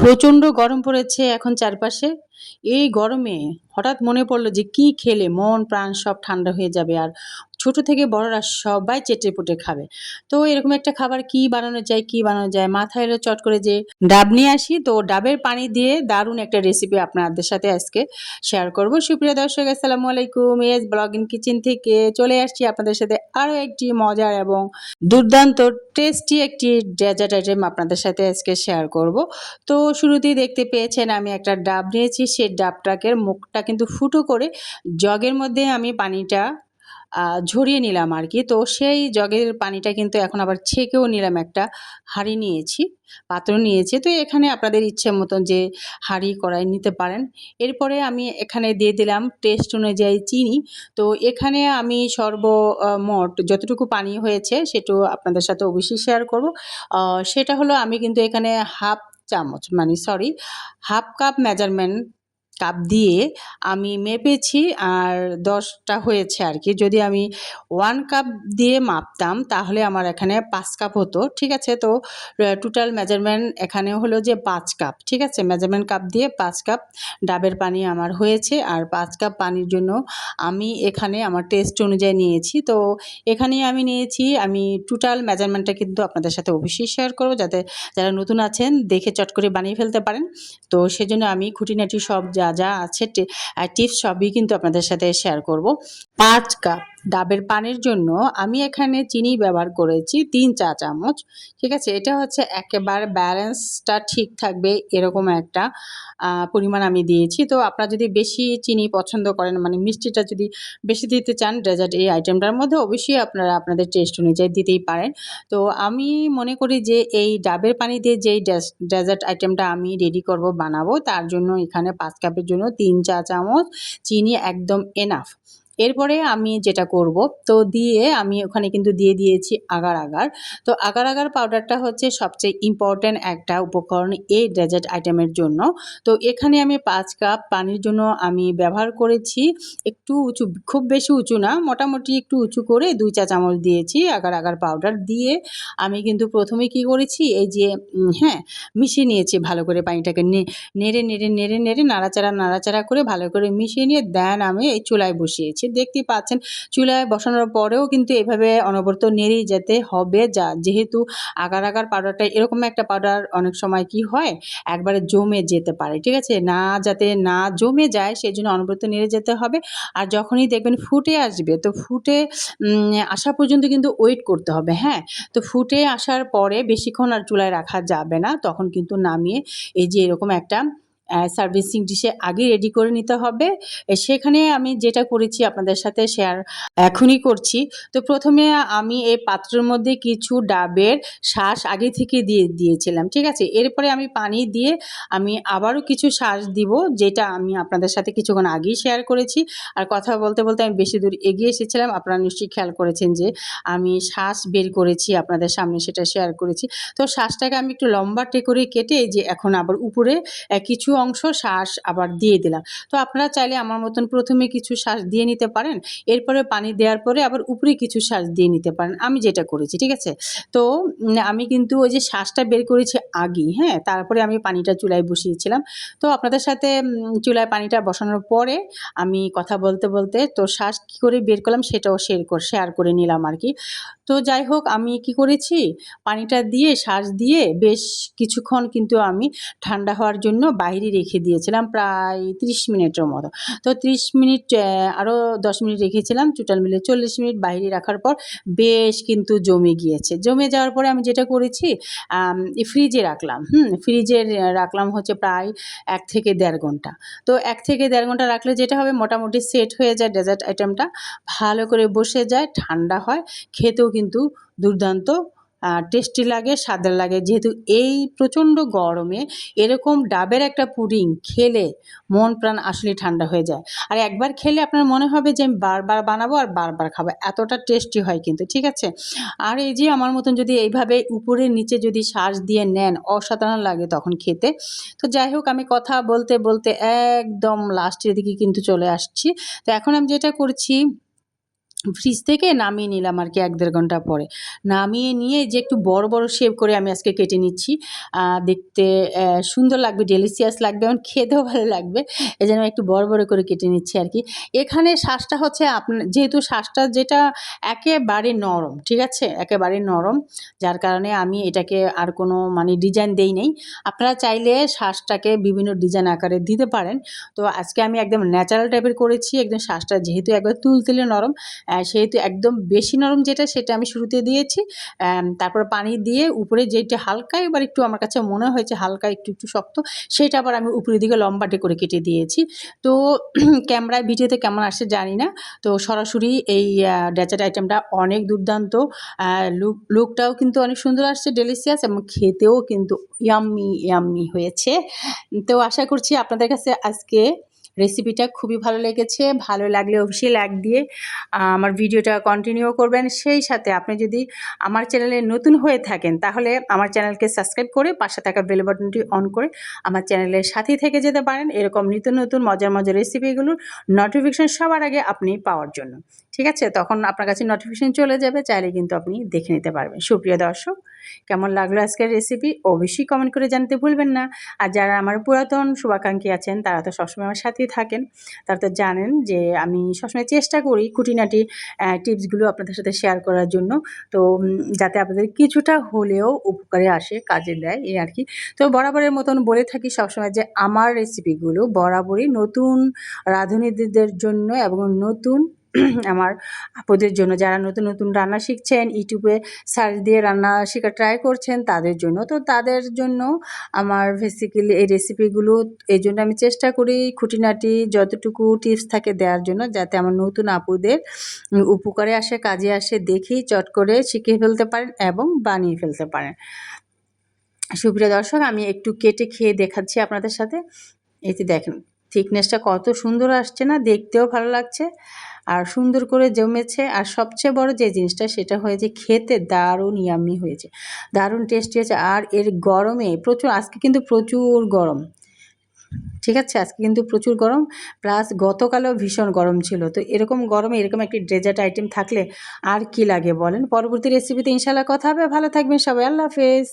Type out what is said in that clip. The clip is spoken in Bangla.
প্রচণ্ড গরম পড়েছে এখন চারপাশে। এই গরমে হঠাৎ মনে পড়ল যে কি খেলে মন প্রাণ সব ঠান্ডা হয়ে যাবে আর ছোট থেকে বড়রা সবাই চেটেপুটে খাবে। তো এরকম একটা খাবার কি বানানো যায় মাথায় এলো চট করে যে ডাব নিয়ে আসি। তো ডাবের পানি দিয়ে দারুণ একটা রেসিপি আপনাদের সাথে আজকে শেয়ার করব। সুপ্রিয় দর্শক, আসসালামু আলাইকুম। এস ব্লগ ইন কিচেন থেকে চলে আসছি আপনাদের সাথে আরও একটি মজার এবং দুর্দান্ত টেস্টি একটি ডেজার্ট আইটেম আপনাদের সাথে আজকে শেয়ার করব। তো শুরুতেই দেখতে পেয়েছেন আমি একটা ডাব নিয়েছি। সেই ডাবটাকে মুখটা কিন্তু ফুটো করে জগের মধ্যে আমি পানিটা ঝরিয়ে নিলাম আর কি। তো সেই জগের পানিটা কিন্তু এখন আবার ছেঁকেও নিলাম। একটা হাঁড়ি নিয়েছি, পাত্র নিয়েছি। তো এখানে আপনাদের ইচ্ছে মতন যে হাঁড়ি কড়াই নিতে পারেন। এরপরে আমি এখানে দিয়ে দিলাম টেস্ট অনুযায়ী চিনি। তো এখানে আমি মোট যতটুকু পানি হয়েছে সেটাও আপনাদের সাথে অবশ্যই শেয়ার করব। সেটা হলো আমি কিন্তু এখানে হাফ কাপ মেজারমেন্ট কাপ দিয়ে আমি মেপেছি আর 10টা হয়েছে আর কি। যদি আমি 1 কাপ দিয়ে মাপতাম তাহলে আমার এখানে 5 কাপ হতো, ঠিক আছে। তো টোটাল মেজারমেন্ট এখানে হলো যে 5 কাপ, ঠিক আছে। মেজারমেন্ট কাপ দিয়ে 5 কাপ ডাবের পানি আমার হয়েছে। আর 5 কাপ পানির জন্য আমি এখানে আমার টেস্ট অনুযায়ী নিয়েছি। তো এখানে আমি টোটাল মেজারমেন্টটা কিন্তু আপনাদের সাথে অবশ্যই শেয়ার করব, যাতে যারা নতুন আছেন দেখে চট করে বানিয়ে ফেলতে পারেন। তো সেজন্য আমি খুঁটিনাটি সব যা যা আছে টিপস সবই কিন্তু আপনাদের সাথে শেয়ার করব। 5 কাপ ডাবের পানির জন্য আমি এখানে চিনি ব্যবহার করেছি 3 চা চামচ, ঠিক আছে। এটা হচ্ছে একেবারে ব্যালেন্সটা ঠিক থাকবে এরকম একটা পরিমাণ আমি দিয়েছি। তো আপনারা যদি বেশি চিনি পছন্দ করেন, মানে মিষ্টিটা যদি বেশি দিতে চান ডেজার্ট এই আইটেমটার মধ্যে, অবশ্যই আপনারা আপনাদের টেস্ট অনুযায়ী দিতেই পারেন। তো আমি মনে করি যে এই ডাবের পানি দিয়ে যেই ডেজার্ট আইটেমটা আমি রেডি করব, বানাবো, তার জন্য এখানে 5 কাপের জন্য 3 চা চামচ চিনি একদম এনাফ। এরপরে আমি যেটা করব, তো আমি ওখানে কিন্তু দিয়ে দিয়েছি আগার আগার। তো আগার আগার পাউডারটা হচ্ছে সবচেয়ে ইম্পর্ট্যান্ট একটা উপকরণ এই ডেজার্ট আইটেমের জন্য। তো এখানে আমি 5 কাপ পানির জন্য আমি ব্যবহার করেছি একটু উঁচু, খুব বেশি উঁচু না, মোটামুটি একটু উঁচু করে 2 চা চামচ দিয়েছি আগার আগার পাউডার দিয়ে। আমি কিন্তু প্রথমে কি করেছি, এই যে মিশিয়ে নিয়েছি ভালো করে পানিটাকে, নেড়ে নেড়ে নেড়ে নেড়ে নাড়াচাড়া করে ভালো করে মিশিয়ে নিয়ে দেন আমি এই চুলায় বসিয়েছি। দেখতেই পাচ্ছেন চুলায় বসানোর পরেও কিন্তু এভাবে অনবরত নেড়েই যেতে হবে, যেহেতু আগার আগার পাউডারটা এরকম একটা পাউডার অনেক সময় কি হয় একবারে জমে যেতে পারে, ঠিক আছে। যাতে না জমে যায় সেই জন্য অনবরত নেড়ে যেতে হবে। আর যখনই দেখবেন ফুটে আসবে, তো ফুটে আসা পর্যন্ত কিন্তু ওয়েট করতে হবে, হ্যাঁ। তো ফুটে আসার পরে বেশিক্ষণ আর চুলায় রাখা যাবে না, তখন কিন্তু নামিয়ে এই যে এরকম একটা সার্ভিসিং ডিশে আগে রেডি করে নিতে হবে। সেখানে আমি যেটা করেছি আপনাদের সাথে শেয়ার এখনই করছি। তো প্রথমে আমি এই পাত্রের মধ্যে কিছু ডাবের শাঁস আগে থেকে দিয়ে দিয়েছিলাম, ঠিক আছে। এরপরে আমি পানি দিয়ে আমি আবারও কিছু শাঁস দিব, যেটা আমি আপনাদের সাথে কিছুক্ষণ আগেই শেয়ার করেছি। আর কথা বলতে বলতে আমি বেশি দূর এগিয়ে এসেছিলাম, আপনারা নিশ্চয়ই খেয়াল করেছেন যে আমি শাঁস বের করেছি আপনাদের সামনে, সেটা শেয়ার করেছি। তো শাঁসটাকে আমি একটু লম্বাটে করে কেটে এই যে এখন আবার উপরে কিছু অংশ শাঁস আবার দিয়ে দিলাম। তো আপনারা চাইলে আমার মতন প্রথমে কিছু শাঁস দিয়ে নিতে পারেন, এরপরে পানি দেওয়ার পরে আবার উপরে কিছু শাঁস দিয়ে নিতে পারেন, আমি যেটা করেছি, ঠিক আছে। তো আমি কিন্তু ওই যে শাঁসটা বের করেছি আগেই, হ্যাঁ, তারপরে আমি পানিটা চুলায় বসিয়েছিলাম। তো আপনাদের সাথে চুলায় পানিটা বসানোর পরে আমি কথা বলতে বলতে তো শাঁস কী করে বের করলাম সেটাও শেয়ার করে নিলাম আর কি। তো যাই হোক, আমি কি করেছি, পানিটা দিয়ে শাঁস দিয়ে বেশ কিছুক্ষণ কিন্তু আমি ঠান্ডা হওয়ার জন্য বাইরে রেখে দিয়েছিলাম, প্রায় 30 মিনিটের মতো। তো 30 মিনিট আরও 10 মিনিট রেখেছিলাম, টোটাল মিলে 40 মিনিট বাইরে রাখার পর বেশ কিন্তু জমে গিয়েছে। জমে যাওয়ার পরে আমি যেটা করেছি, ফ্রিজে রাখলাম। ফ্রিজে রাখলাম হচ্ছে প্রায় 1 থেকে 1.5 ঘন্টা। তো 1 থেকে 1.5 ঘন্টা রাখলে যেটা হবে, মোটামুটি সেট হয়ে যায় ডেজার্ট আইটেমটা, ভালো করে বসে যায়, ঠান্ডা হয়, খেতেও কিন্তু দুর্দান্ত টেস্টি লাগে, স্বাদের লাগে। যেহেতু এই প্রচণ্ড গরমে এরকম ডাবের একটা পুডিং খেলে মন প্রাণ আসলেই ঠান্ডা হয়ে যায়। আর একবার খেলে আপনার মনে হবে যে আমি বারবার বানাবো আর বারবার খাবো, এতটা টেস্টি হয় কিন্তু, ঠিক আছে। আর এই যে আমার মতন যদি এইভাবে উপরে নিচে যদি শাঁস দিয়ে নেন, অসাধারণ লাগে তখন খেতে। তো যাই হোক, আমি কথা বলতে বলতে একদম লাস্টের দিকে কিন্তু চলে আসছি। তো এখন আমি যেটা করছি, ফ্রিজ থেকে নামিয়ে নিলাম আর কি ১-১.৫ ঘন্টা পরে। নামিয়ে নিয়ে যে একটু বড়, বড় শেপ করে আমি আজকে কেটে নিচ্ছি। দেখতে সুন্দর লাগবে, ডেলিশিয়াস লাগবে এবং খেতেও ভালো লাগবে। এজন্য একটু বড়, বড় করে কেটে নিচ্ছি আর কি। এখানে শাঁসটা হচ্ছে যেহেতু শাঁসটা যেটা একেবারে নরম, ঠিক আছে? একেবারে নরম। যার কারণে আমি এটাকে আর কোনো মানে ডিজাইন দেই নাই। আপনারা চাইলে শাঁসটাকে বিভিন্ন ডিজাইন আকারে দিতে পারেন। তো আজকে আমি একদম ন্যাচারাল টাইপের করেছি। একদম শাঁসটা যেহেতু একবার তুলতুলে নরম, সেহেতু একদম বেশি নরম যেটা সেটা আমি শুরুতে দিয়েছি। তারপরে পানি দিয়ে উপরে যেটা হালকা এবার একটু আমার কাছে মনে হয়েছে হালকা একটু শক্ত, সেটা আবার আমি উপরের দিকে লম্বাটে করে কেটে দিয়েছি। তো ক্যামেরায় ভিডিওতে কেমন আসছে জানি না। তো সরাসরি এই ডেজার্ট আইটেমটা অনেক দুর্দান্ত। লুকটাও কিন্তু অনেক সুন্দর আসছে, ডেলিশিয়াস এবং খেতেও কিন্তু ইয়াম্মি, ইয়াম্মি হয়েছে। তো আশা করছি আপনাদের কাছে আজকে রেসিপিটা খুবই ভালো লেগেছে। ভালো লাগলে অবশ্যই লাইক দিয়ে আমার ভিডিওটা কন্টিনিউ করবেন। সেই সাথে আপনি যদি আমার চ্যানেলে নতুন হয়ে থাকেন তাহলে আমার চ্যানেলকে সাবস্ক্রাইব করে পাশে থাকা বেল বাটনটি অন করে আমার চ্যানেলের সাথেই থেকে যেতে পারেন এরকম নিত্য নতুন মজার মজার রেসিপিগুলোর নোটিফিকেশন সবার আগে আপনি পাওয়ার জন্য। ঠিক আছে? তখন আপনার কাছে নোটিফিকেশন চলে যাবে, চাইলে কিন্তু আপনি দেখে নিতে পারবেন। সুপ্রিয় দর্শক, কেমন লাগলো আজকের রেসিপি অবশ্যই কমেন্ট করে জানাতে ভুলবেন না। আর যারা আমার পুরাতন শুভাকাঙ্ক্ষী আছেন তারা তো সবসময় আমার সাথেই থাকেন, তারা তো জানেন যে আমি সবসময় চেষ্টা করি খুঁটিনাটি টিপসগুলো আপনাদের সাথে শেয়ার করার জন্য। তো যাতে আপনাদের কিছুটা হলেও উপকারে আসে, কাজে দেয় এই আর কি। তো বরাবরের মতন বলে থাকি সবসময় যে আমার রেসিপিগুলো বরাবরই নতুন রাঁধুনিদের জন্য এবং নতুন আমার আপুদের জন্য, যারা নতুন নতুন রান্না শিখছেন, ইউটিউবে সার্চ দিয়ে রান্না শেখা ট্রাই করছেন তাদের জন্য। তো তাদের জন্য আমার বেসিক্যালি এই রেসিপিগুলো, এই জন্য আমি চেষ্টা করি খুঁটিনাটি যতটুকু টিপস থাকে দেওয়ার জন্য, যাতে আমার নতুন আপুদের উপকারে আসে, কাজে আসে, দেখেই চট করে শিখে ফেলতে পারেন এবং বানিয়ে ফেলতে পারেন। সুপ্রিয় দর্শক, আমি একটু কেটে খেয়ে দেখাচ্ছি আপনাদের সাথে। এই যে দেখেন থিকনেসটা কত সুন্দর আসছে না, দেখতেও ভালো লাগছে আর সুন্দর করে জমেছে। আর সবচেয়ে বড় যে জিনিসটা সেটা হয়েছে খেতে দারুণ ইয়াম্মি হয়েছে, দারুণ টেস্টি হয়েছে। আর এর গরমে প্রচুর, আজকে কিন্তু প্রচুর গরম, ঠিক আছে? আজকে কিন্তু প্রচুর গরম, প্লাস গতকালও ভীষণ গরম ছিল। তো এরকম গরমে এরকম একটি ডেজার্ট আইটেম থাকলে আর কি লাগে বলেন? পরবর্তী রেসিপিতে ইনশাআল্লাহ কথা হবে। ভালো থাকবেন সবাই। আল্লাহ হাফেজ।